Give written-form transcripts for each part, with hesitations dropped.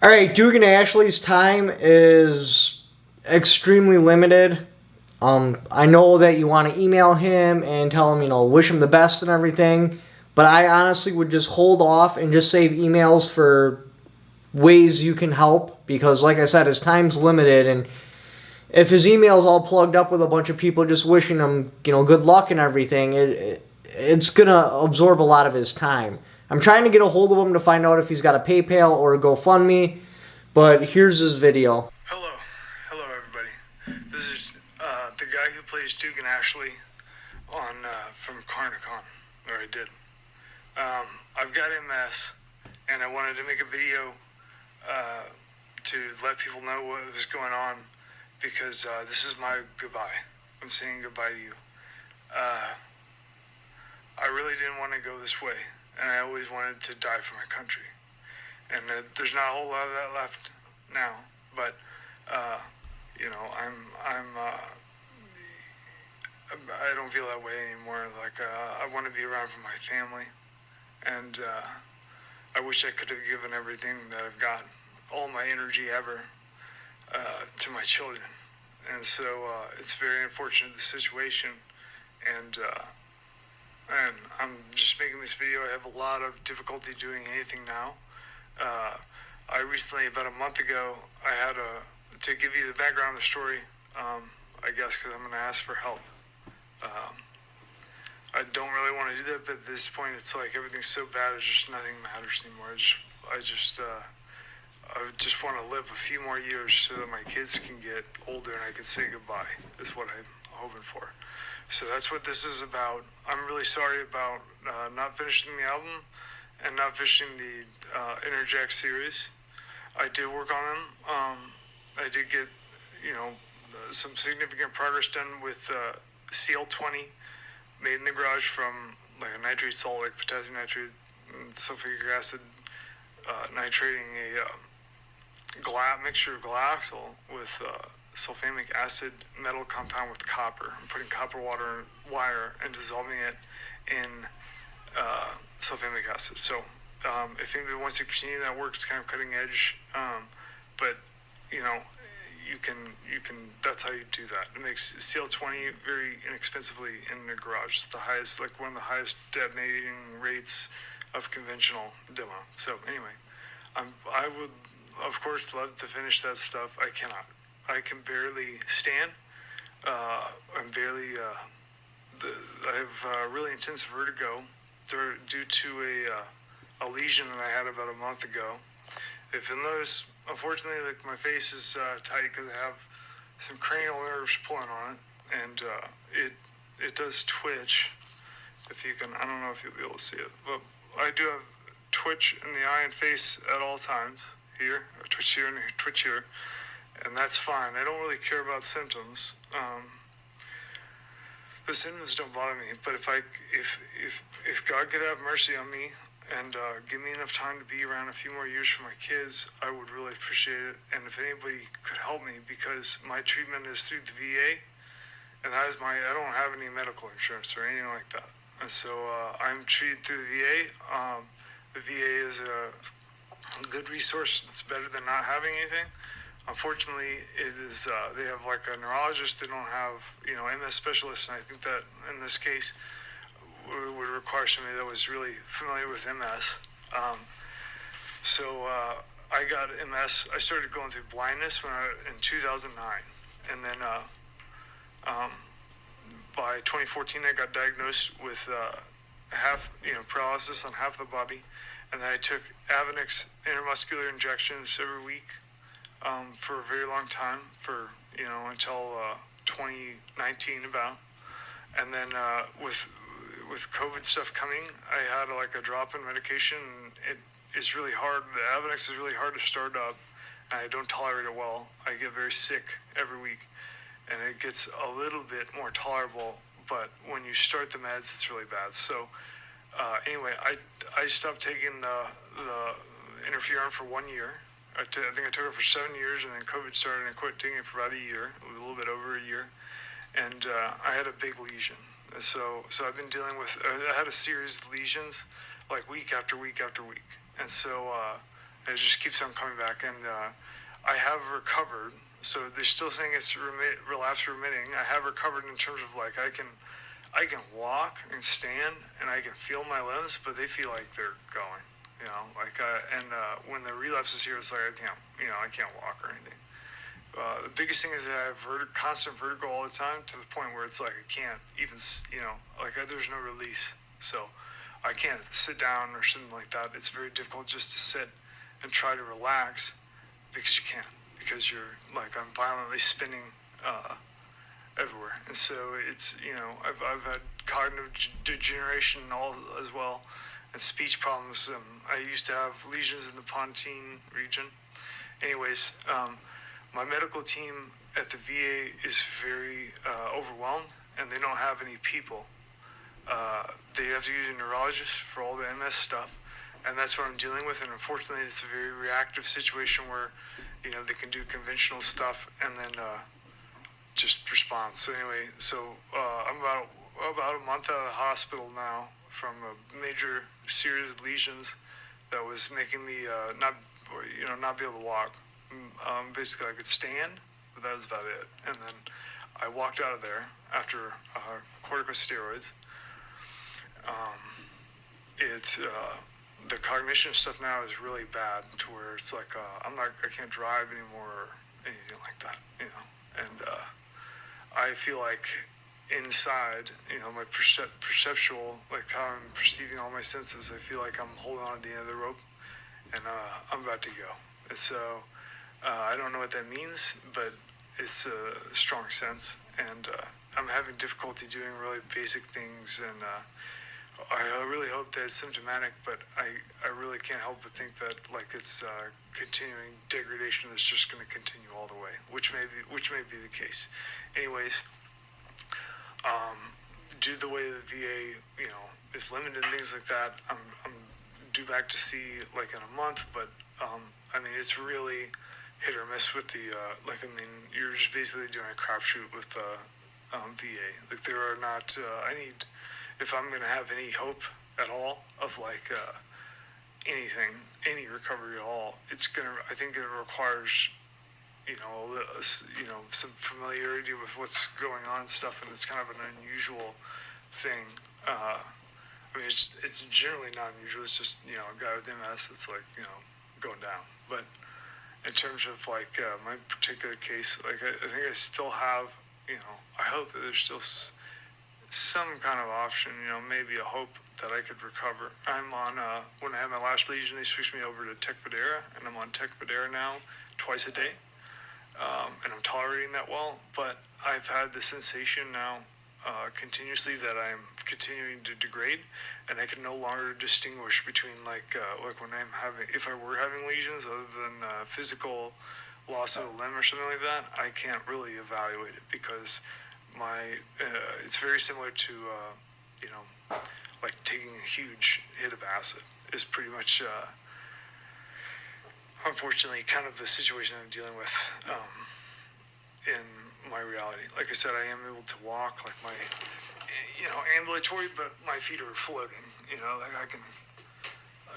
All right, Dugan Ashley's time is extremely limited. I know that you want to email him and tell him, wish him the best and everything, but I honestly would just hold off and just save emails for ways you can help, because like I said, his time's limited, and if his email's all plugged up with a bunch of people just wishing him, good luck and everything, it's going to absorb a lot of his time. I'm trying to get a hold of him to find out if he's got a PayPal or a GoFundMe, but here's his video. Hello everybody. This is the guy who plays Dugan Ashley on from Carnicon, or I did. I've got MS, and I wanted to make a video to let people know what was going on, because this is my goodbye. I'm saying goodbye to you. I really didn't want to go this way, and I always wanted to die for my country. And there's not a whole lot of that left now, but I don't feel that way anymore. Like I want to be around for my family, and I wish I could have given everything that I've got, all my energy ever, to my children. And so it's very unfortunate, the situation, and I'm just making this video. I have a lot of difficulty doing anything now. I recently, about a month ago, I had to give you the background of the story, I guess, because I'm going to ask for help. I don't really want to do that, but at this point, it's like everything's so bad, it's just nothing matters anymore. I just want to live a few more years so that my kids can get older and I can say goodbye, is what I'm hoping for. So that's what this is about. I'm really sorry about not finishing the album and not finishing the Interject series. I did work on them. I did get, some significant progress done with CL20, made in the garage from like a nitrate salt, like potassium nitrate and sulfuric acid, nitrating a mixture of glyoxal with sulfamic acid metal compound with copper. I'm putting copper wire and dissolving it in sulfamic acid. So if anybody wants to continue that work, it's kind of cutting edge, but you can. That's how you do that. It makes CL20 very inexpensively in the garage. It's the highest, like one of the highest detonating rates of conventional demo. So anyway, I would, of course, love to finish that stuff. I cannot. I can barely stand. I'm barely. I have really intense vertigo due to a lesion that I had about a month ago. If you'll notice, unfortunately, like my face is tight because I have some cranial nerves pulling on it, and it does twitch. If you can, I don't know if you'll be able to see it, but I do have twitch in the eye and face at all times. Here, a twitch here and a twitch here, and that's fine. I don't really care about symptoms. The symptoms don't bother me, but if God could have mercy on me and give me enough time to be around a few more years for my kids, I would really appreciate it. And if anybody could help me, because my treatment is through the VA, and that is I don't have any medical insurance or anything like that. And so I'm treated through the VA. The VA is a good resource. It's better than not having anything. Unfortunately, it is. They have like a neurologist. They don't have MS specialists, and I think that in this case would require somebody that was really familiar with MS. So I got MS. I started going through blindness in 2009, and then by 2014 I got diagnosed with paralysis on half the body, and then I took Avonex intramuscular injections every week for a very long time, until 2019 about, and then with COVID stuff coming, I had like a drop in medication. It's really hard. The Avonex is really hard to start up, and I don't tolerate it well. I get very sick every week, and it gets a little bit more tolerable, but when you start the meds, it's really bad. So anyway, I stopped taking the interferon for 1 year. I think I took it for 7 years, and then COVID started, and I quit taking it for about a year, a little bit over a year, and I had a big lesion. So I've been dealing with, I had a series of lesions, like week after week after week, and so And it just keeps on coming back. And I have recovered. So they're still saying it's relapse remitting. I have recovered in terms of like I can walk and stand and I can feel my limbs, but they feel like they're going. When the relapse is here, it's like I can't walk or anything. The biggest thing is that I have constant vertigo all the time, to the point where it's like I can't even, there's no release. So I can't sit down or something like that. It's very difficult just to sit and try to relax, because you can't, because you're like, I'm violently spinning everywhere. And so it's, I've had cognitive degeneration all as well, and speech problems. I used to have lesions in the pontine region. Anyways, my medical team at the VA is very overwhelmed, and they don't have any people. They have to use a neurologist for all the MS stuff, and that's what I'm dealing with. And unfortunately, it's a very reactive situation where, they can do conventional stuff and then just respond. So anyway, I'm about a month out of the hospital now from a major series of lesions that was making me not be able to walk. Basically, I could stand, but that was about it. And then I walked out of there after corticosteroids. The cognition stuff now is really bad, to where it's like I can't drive anymore or anything like that, And I feel like inside, my perceptual, like how I'm perceiving all my senses, I feel like I'm holding on to the end of the rope, and I'm about to go. And so I don't know what that means, but it's a strong sense, and I'm having difficulty doing really basic things, and I really hope that it's symptomatic, but I really can't help but think that like it's continuing degradation that's just going to continue all the way, which may be the case. Anyways, due to the way the VA is limited and things like that, I'm due back to see like in a month, but it's really hit or miss with the you're just basically doing a crapshoot with VA. Like there are not if I'm going to have any hope at all of like any recovery at all, I think it requires some familiarity with what's going on and stuff, and it's kind of an unusual thing. It's generally not unusual. It's just a guy with MS that's like going down. But in terms of like my particular case, like I think I still have I hope that there's still some kind of option, maybe a hope that I could recover. I'm on, when I had my last lesion, they switched me over to Tecfidera, and I'm on Tecfidera now twice a day, and I'm tolerating that well, but I've had the sensation now continuously that I'm continuing to degrade, and I can no longer distinguish between like when if I were having lesions, other than physical loss of a limb or something like that, I can't really evaluate it, because it's very similar to like taking a huge hit of acid is pretty much unfortunately kind of the situation I'm dealing with in my reality. Like I said, I am able to walk, like my ambulatory, but my feet are floating, like I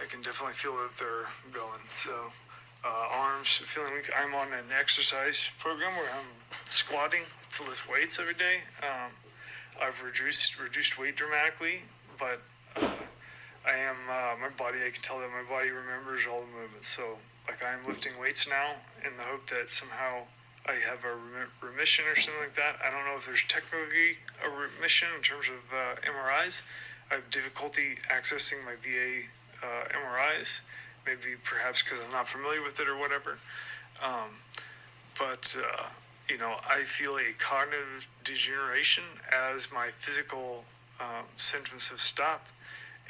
can definitely feel that they're going. So arms feeling weak. I'm on an exercise program where I'm squatting to lift weights every day. I've reduced weight dramatically, but my body, I can tell that my body remembers all the movements. So like I'm lifting weights now in the hope that somehow I have a remission or something like that. I don't know if there's technically a remission in terms of MRIs. I have difficulty accessing my VA MRIs, maybe perhaps because I'm not familiar with it or whatever. But I feel a cognitive degeneration as my physical symptoms have stopped,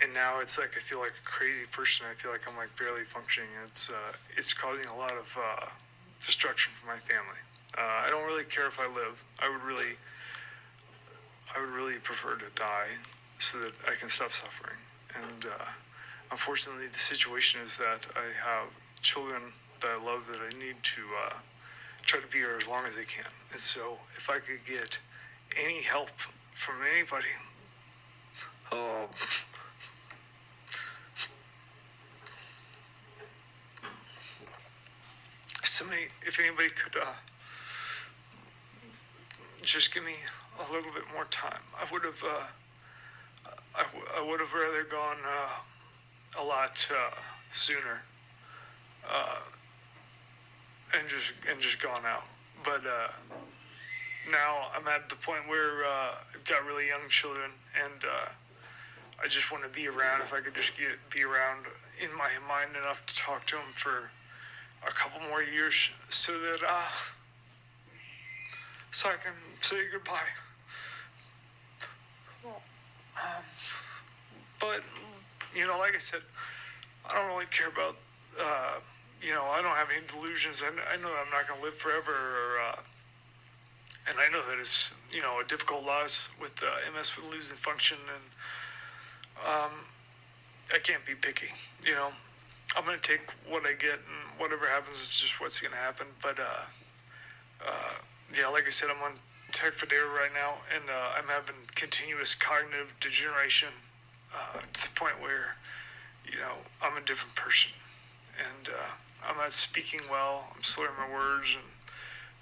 and now it's like I feel like a crazy person. I feel like I'm like barely functioning. It's causing a lot of destruction for my family. I don't really care if I live. I would really prefer to die so that I can stop suffering. And unfortunately, the situation is that I have children that I love that I need to try to be here as long as they can. And so if I could get any help from anybody, if anybody could just give me a little bit more time, I would have rather gone a lot sooner, and just gone out. But now I'm at the point where I've got really young children, and I just want to be around. If I could just be around in my mind enough to talk to them for a couple more years, so that so I can say goodbye. Well, but like I said, I don't really care about. I don't have any delusions. I know I'm not going to live forever, and I know that it's a difficult loss with MS with losing function, and I can't be picky. I'm going to take what I get, and whatever happens is just what's going to happen. But like I said, I'm on Tecfidera right now, and I'm having continuous cognitive degeneration to the point where I'm a different person, and I'm not speaking well. I'm slurring my words and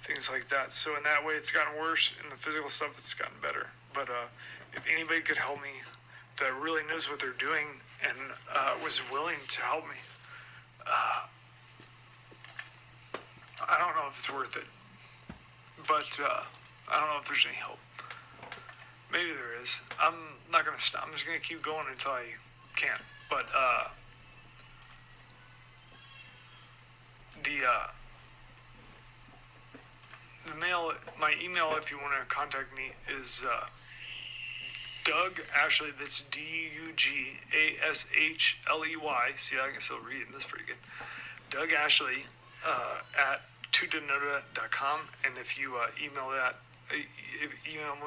things like that. So in that way, it's gotten worse. In the physical stuff, it's gotten better. But if anybody could help me that really knows what they're doing and was willing to help me, I don't know if it's worth it. But I don't know if there's any hope. Maybe there is. I'm not going to stop. I'm just going to keep going until I can. But my email, if you want to contact me, is Doug Ashley. That's DUGASHLEY. See, I can still read it. That's pretty good. Doug Ashley at tudenoda.com. And if you email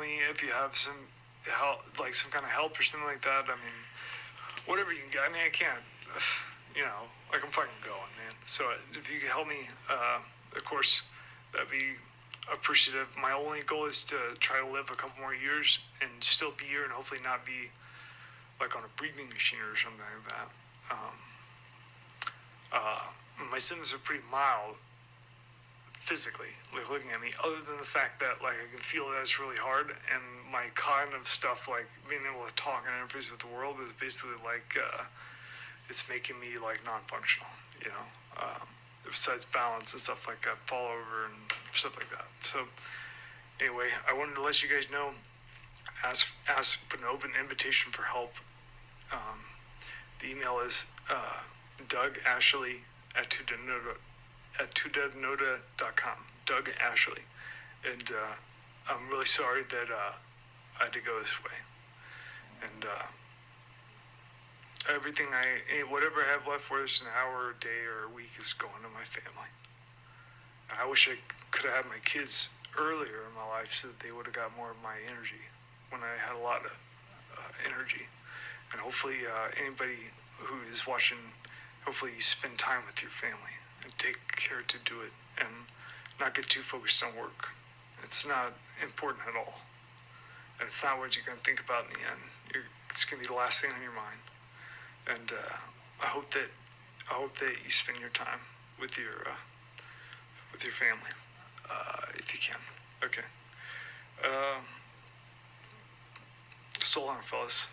me if you have some help, like some kind of help or something like that. I mean, whatever you can get. I mean, I can't. I'm fucking going, man. So if you can help me, of course, that'd be appreciative. My only goal is to try to live a couple more years and still be here, and hopefully not be like on a breathing machine or something like that. My symptoms are pretty mild physically, like looking at me, other than the fact that like I can feel that it's really hard, and my cognitive stuff, like being able to talk and interface with the world, is basically like it's making me like non-functional, besides balance and stuff like that, fall over and stuff like that. So anyway, I wanted to let you guys know, put an open invitation for help. The email is Doug Ashley at tudenoda.com. Doug Ashley. And I'm really sorry that I had to go this way. And whatever I have left, whether it's an hour, a day, or a week, is going to my family. And I wish I could have had my kids earlier in my life so that they would have got more of my energy when I had a lot of energy. And hopefully anybody who is watching, hopefully you spend time with your family and take care to do it and not get too focused on work. It's not important at all. And it's not what you're going to think about in the end. It's going to be the last thing on your mind. And I hope that you spend your time with your family, if you can. Okay. So long, fellas.